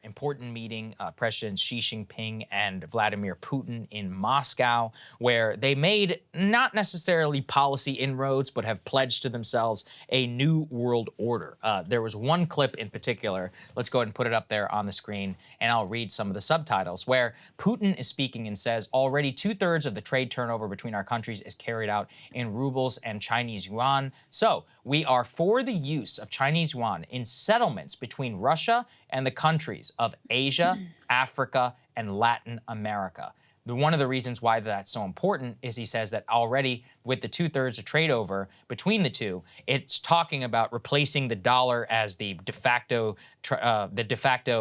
important meeting, Presidents Xi Jinping and Vladimir Putin in Moscow, where they made not necessarily policy inroads, but have pledged to themselves a new world order. There was one clip in particular, let's go ahead and put it up there on the screen, and I'll read some of the subtitles, where Putin is speaking and says, already 2/3 of the trade turnover between our countries is carried out in rubles and Chinese yuan. So we are for the use of Chinese yuan in settlements between Russia and the countries of Asia, Africa, and Latin America. One of the reasons why that's so important is he says that already with the 2/3 of trade over between the two, it's talking about replacing the dollar as the de facto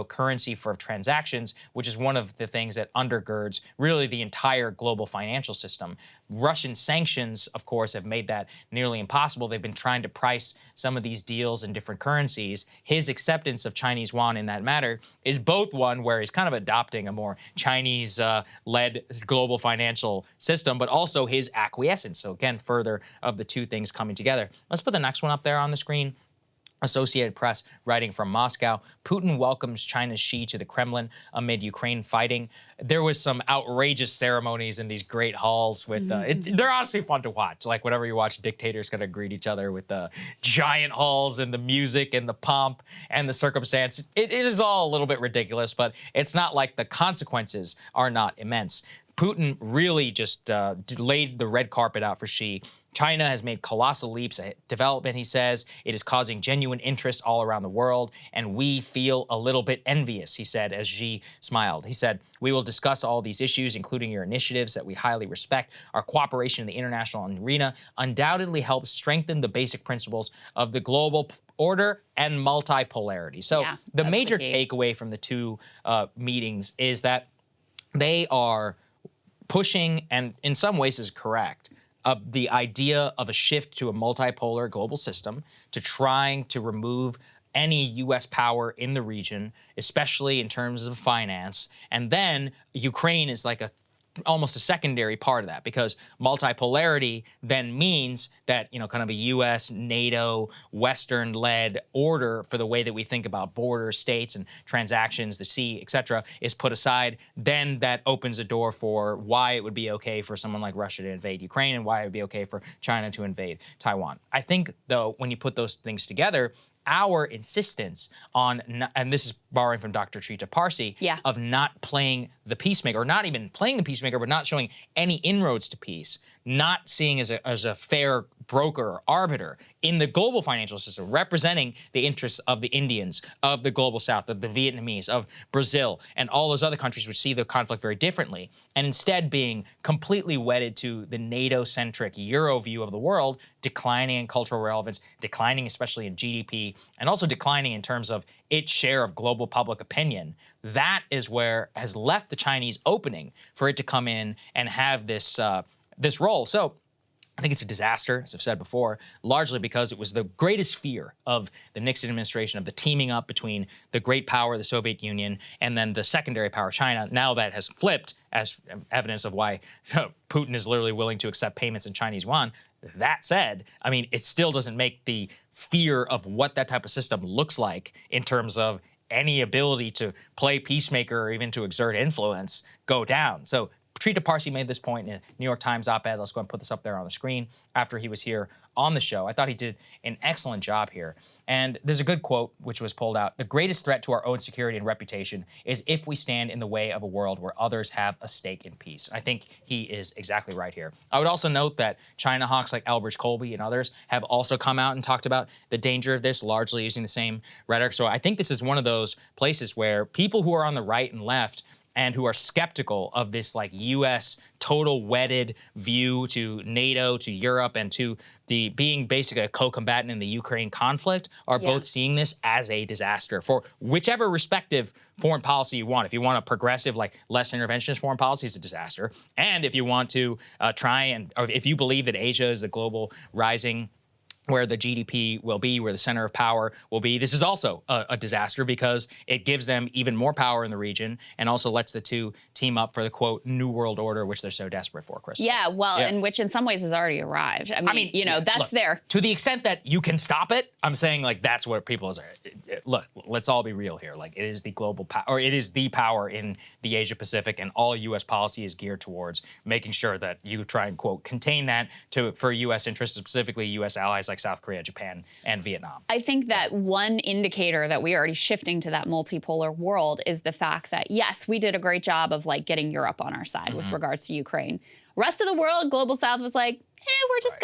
currency for transactions, which is one of the things that undergirds really the entire global financial system. Russian sanctions, of course, have made that nearly impossible. They've been trying to price some of these deals in different currencies. His acceptance of Chinese yuan in that matter is both one where he's kind of adopting a more Chinese-led global financial system, but also his acquiescence. So again, further of the two things coming together. Let's put the next one up there on the screen. Associated Press writing from Moscow, Putin welcomes China's Xi to the Kremlin amid Ukraine fighting. There was some outrageous ceremonies in these great halls with, they're honestly fun to watch. Like whenever you watch dictators kind of greet each other with the giant halls and the music and the pomp and the circumstance. It is all a little bit ridiculous, but it's not like the consequences are not immense. Putin really just laid the red carpet out for Xi. China has made colossal leaps of development, he says. It is causing genuine interest all around the world, and we feel a little bit envious, he said, as Xi smiled. He said, we will discuss all these issues, including your initiatives that we highly respect. Our cooperation in the international arena undoubtedly helps strengthen the basic principles of the global order and multi-polarity. So the major takeaway from the two meetings is that they are pushing, and in some ways is correct, the idea of a shift to a multipolar global system, to trying to remove any U.S. power in the region, especially in terms of finance. And then Ukraine is like almost a secondary part of that, because multipolarity then means that, you know, kind of a U.S., NATO, Western-led order for the way that we think about borders, states, and transactions, the sea, et cetera, is put aside. Then that opens a door for why it would be okay for someone like Russia to invade Ukraine and why it would be okay for China to invade Taiwan. I think, though, when you put those things together, our insistence on, and this is borrowing from Dr. Trita Parsi, of not playing the peacemaker, or not even playing the peacemaker, but not showing any inroads to peace, not seeing as a fair broker or arbiter in the global financial system, representing the interests of the Indians, of the global South, of the Vietnamese, of Brazil, and all those other countries which see the conflict very differently, and instead being completely wedded to the NATO-centric Euro view of the world, declining in cultural relevance, declining especially in GDP, and also declining in terms of its share of global public opinion. That is where has left the Chinese opening for it to come in and have this this role. So I think it's a disaster, as I've said before, largely because it was the greatest fear of the Nixon administration, of the teaming up between the great power, the Soviet Union, and then the secondary power, China. Now that has flipped, as evidence of why Putin is literally willing to accept payments in Chinese yuan. That said, I mean, it still doesn't make the fear of what that type of system looks like in terms of any ability to play peacemaker or even to exert influence go down. So Trita Parsi made this point in a New York Times op-ed. Let's go and put this up there on the screen after he was here on the show. I thought he did an excellent job here. And there's a good quote which was pulled out. The greatest threat to our own security and reputation is if we stand in the way of a world where others have a stake in peace. I think he is exactly right here. I would also note that China hawks like Elbridge Colby and others have also come out and talked about the danger of this, largely using the same rhetoric. So I think this is one of those places where people who are on the right and left and who are skeptical of this like U.S. total wedded view to NATO, to Europe, and to the being basically a co-combatant in the Ukraine conflict are both seeing this as a disaster for whichever respective foreign policy you want. If you want a progressive, like less interventionist foreign policy, it's a disaster. And if you want to try and, or if you believe that Asia is the global rising where the GDP will be, where the center of power will be. This is also a disaster because it gives them even more power in the region and also lets the two team up for the, quote, New World Order, which they're so desperate for, Krystal. Yeah, well, and which in some ways has already arrived. I mean you know, that's look, there. To the extent that you can stop it, I'm saying, like, that's what people are. Look, let's all be real here. Like, it is the global power, or it is the power in the Asia Pacific, and all U.S. policy is geared towards making sure that you try and, quote, contain that for U.S. interests, specifically U.S. allies like South Korea, Japan, and Vietnam. I think that one indicator that we are already shifting to that multipolar world is the fact that, yes, we did a great job of like getting Europe on our side with regards to Ukraine. Rest of the world, Global South was like, we're just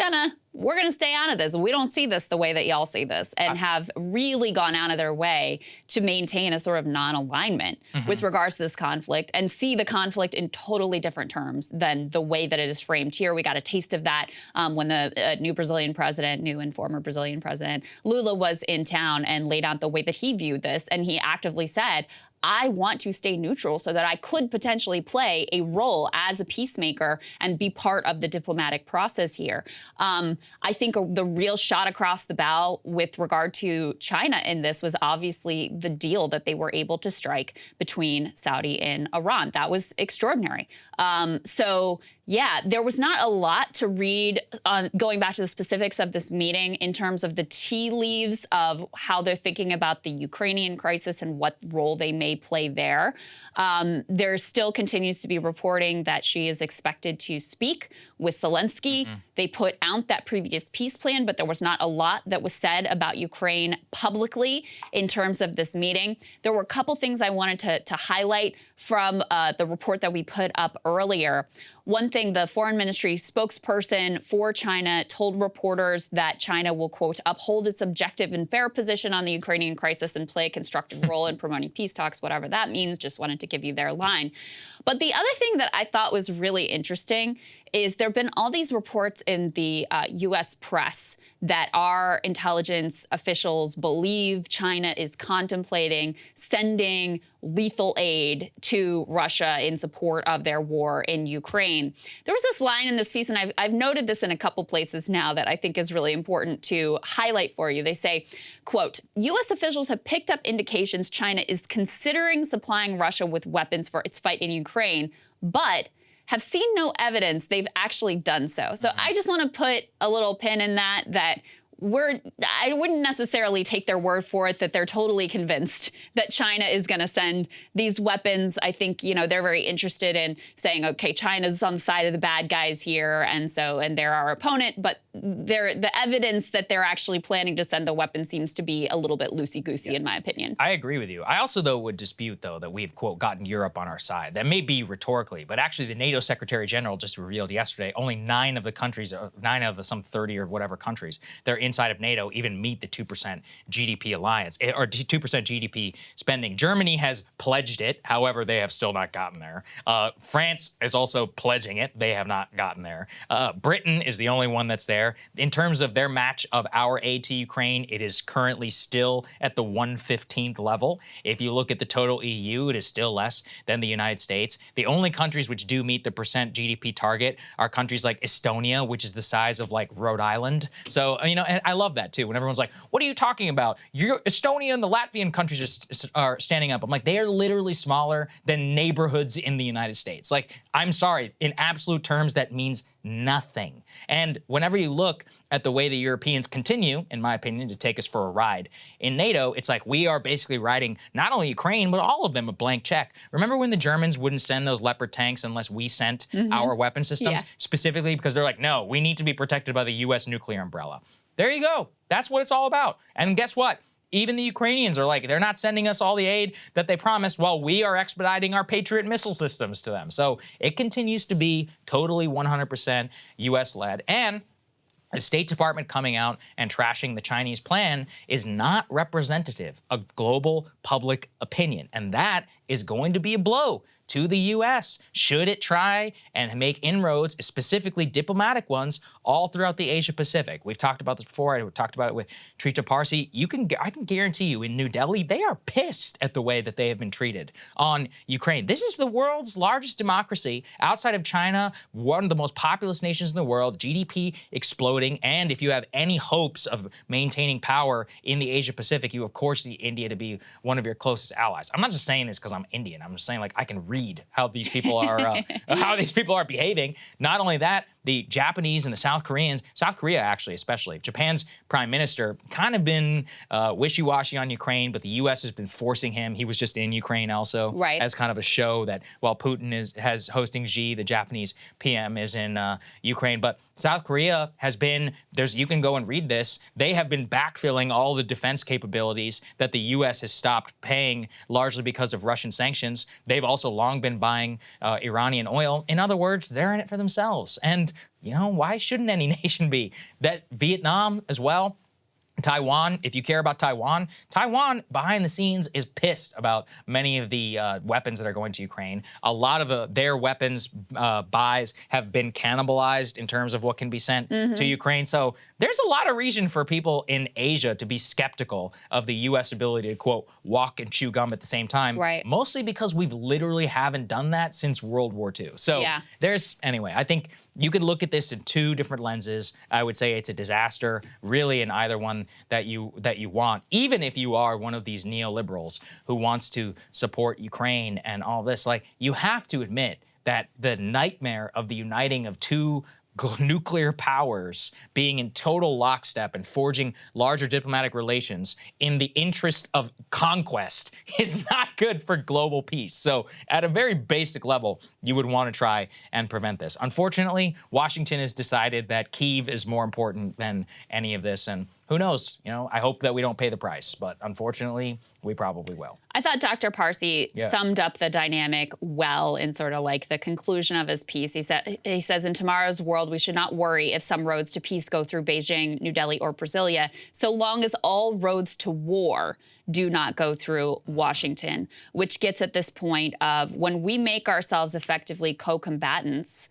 we're gonna stay out of this. We don't see this the way that y'all see this, and have really gone out of their way to maintain a sort of non-alignment with regards to this conflict and see the conflict in totally different terms than the way that it is framed here. We got a taste of that when the new and former Brazilian president, Lula, was in town and laid out the way that he viewed this, and he actively said, I want to stay neutral so that I could potentially play a role as a peacemaker and be part of the diplomatic process here. I think the real shot across the bow with regard to China in this was obviously the deal that they were able to strike between Saudi and Iran. That was extraordinary. So yeah, there was not a lot to read on going back to the specifics of this meeting in terms of the tea leaves of how they're thinking about the Ukrainian crisis and what role they may play there. There still continues to be reporting that she is expected to speak with Zelensky. They put out that previous peace plan, but there was not a lot that was said about Ukraine publicly in terms of this meeting. There were a couple things I wanted to highlight from the report that we put up earlier. One thing, the foreign ministry spokesperson for China told reporters that China will, quote, uphold its objective and fair position on the Ukrainian crisis and play a constructive role in promoting peace talks, whatever that means. Just wanted to give you their line. But the other thing that I thought was really interesting is there have been all these reports in the U.S. press that our intelligence officials believe China is contemplating sending lethal aid to Russia in support of their war in Ukraine. There was this line in this piece, and I've noted this in a couple places now that I think is really important to highlight for you. They say, quote, U.S. officials have picked up indications China is considering supplying Russia with weapons for its fight in Ukraine, but have seen no evidence they've actually done so. So I just want to put a little pin in that I wouldn't necessarily take their word for it that they're totally convinced that China is going to send these weapons. I think, you know, they're very interested in saying, okay, China's on the side of the bad guys here, and they're our opponent, but the evidence that they're actually planning to send the weapons seems to be a little bit loosey-goosey, in my opinion. I agree with you. I also, though, would dispute, though, that we've, quote, gotten Europe on our side. That may be rhetorically, but actually the NATO Secretary General just revealed yesterday only 9 of the countries, 9 of the some 30 or whatever countries, they're inside of NATO, even meet the 2% GDP alliance, or 2% GDP spending. Germany has pledged it. However, they have still not gotten there. France is also pledging it. They have not gotten there. Britain is the only one that's there. In terms of their match of our aid to Ukraine, it is currently still at the 1/15th level. If you look at the total EU, it is still less than the United States. The only countries which do meet the percent GDP target are countries like Estonia, which is the size of like Rhode Island. So, you know, and I love that too. When everyone's like, what are you talking about? Estonia and the Latvian countries are standing up. I'm like, they are literally smaller than neighborhoods in the United States. Like, I'm sorry, in absolute terms, that means nothing. And whenever you look at the way the Europeans continue, in my opinion, to take us for a ride, in NATO, it's like we are basically writing not only Ukraine, but all of them a blank check. Remember when the Germans wouldn't send those Leopard tanks unless we sent our weapon systems? Specifically because they're like, no, we need to be protected by the U.S. nuclear umbrella. There you go. That's what it's all about. And guess what? Even the Ukrainians are like, they're not sending us all the aid that they promised while we are expediting our Patriot missile systems to them. So it continues to be totally 100% U.S.-led. And the State Department coming out and trashing the Chinese plan is not representative of global public opinion. And that is going to be a blow to the U.S. should it try and make inroads, specifically diplomatic ones, all throughout the Asia-Pacific. We've talked about this before. I talked about it with Trita Parsi. I can guarantee you in New Delhi, they are pissed at the way that they have been treated on Ukraine. This is the world's largest democracy outside of China, one of the most populous nations in the world, GDP exploding, and if you have any hopes of maintaining power in the Asia-Pacific, you of course need India to be one of your closest allies. I'm not just saying this because I'm Indian. I'm just saying, like, I can read how these people are behaving. Not only that, the Japanese and the South Koreans, South Korea actually especially, Japan's prime minister kind of been wishy-washy on Ukraine, but the U.S. has been forcing him. He was just in Ukraine also as kind of a show that while Putin has hosting Xi, the Japanese PM is in Ukraine. But South Korea has been, you can go and read this, they have been backfilling all the defense capabilities that the U.S. has stopped paying largely because of Russian sanctions. They've also long been buying Iranian oil. In other words, they're in it for themselves. And, you know, why shouldn't any nation be? That Vietnam as well. Taiwan, if you care about Taiwan, Taiwan behind the scenes is pissed about many of the weapons that are going to Ukraine. A lot of their weapons buys have been cannibalized in terms of what can be sent to Ukraine. So there's a lot of reason for people in Asia to be skeptical of the U.S. ability to, quote, walk and chew gum at the same time. Right. Mostly because we've literally haven't done that since World War II. So anyway, I think you could look at this in two different lenses. I would say it's a disaster, really, in either one that you want, even if you are one of these neoliberals who wants to support Ukraine and all this. Like, you have to admit that the nightmare of the uniting of two nuclear powers being in total lockstep and forging larger diplomatic relations in the interest of conquest is not good for global peace. So at a very basic level, you would want to try and prevent this. Unfortunately, Washington has decided that Kyiv is more important than any of this, and who knows? You know, I hope that we don't pay the price, but unfortunately, we probably will. I thought Dr. Parsi summed up the dynamic well in sort of like the conclusion of his piece. He says, in tomorrow's world, we should not worry if some roads to peace go through Beijing, New Delhi, or Brasilia, so long as all roads to war do not go through Washington, which gets at this point of when we make ourselves effectively co-combatants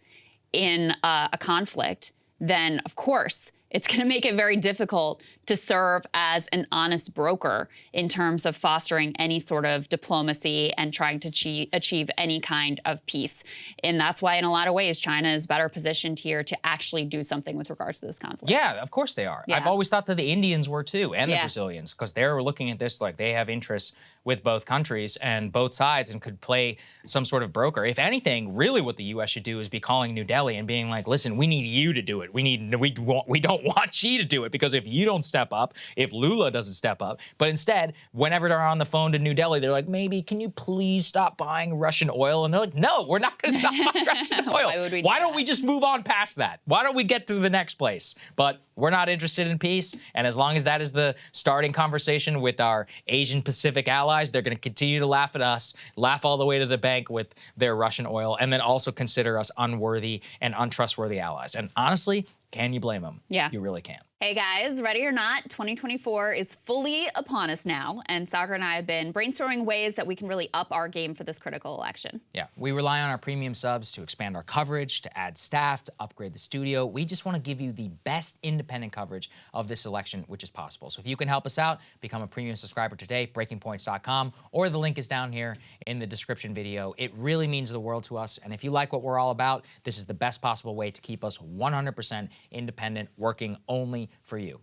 in a conflict, then of course, it's going to make it very difficult to serve as an honest broker in terms of fostering any sort of diplomacy and trying to achieve any kind of peace. And that's why, in a lot of ways, China is better positioned here to actually do something with regards to this conflict. Yeah, of course they are. I've always thought that the Indians were too, and the Brazilians, because they're looking at this like they have interests with both countries and both sides and could play some sort of broker. If anything, really what the U.S. should do is be calling New Delhi and being like, listen, we need you to do it. We don't want Xi to do it, because if you don't step up, if Lula doesn't step up, but instead, whenever they're on the phone to New Delhi, they're like, maybe can you please stop buying Russian oil? And they're like, no, we're not going to stop buying Russian oil. Why don't we just move on past that? Why don't we get to the next place? But we're not interested in peace, and as long as that is the starting conversation with our Asian Pacific allies, they're going to continue to laugh at us, laugh all the way to the bank with their Russian oil, and then also consider us unworthy and untrustworthy allies. And honestly, can you blame them? Yeah. You really can. Hey guys, ready or not, 2024 is fully upon us now, and Saagar and I have been brainstorming ways that we can really up our game for this critical election. Yeah, we rely on our premium subs to expand our coverage, to add staff, to upgrade the studio. We just want to give you the best independent coverage of this election, which is possible. So if you can help us out, become a premium subscriber today, breakingpoints.com, or the link is down here in the description video. It really means the world to us, and if you like what we're all about, this is the best possible way to keep us 100% independent, working only for you.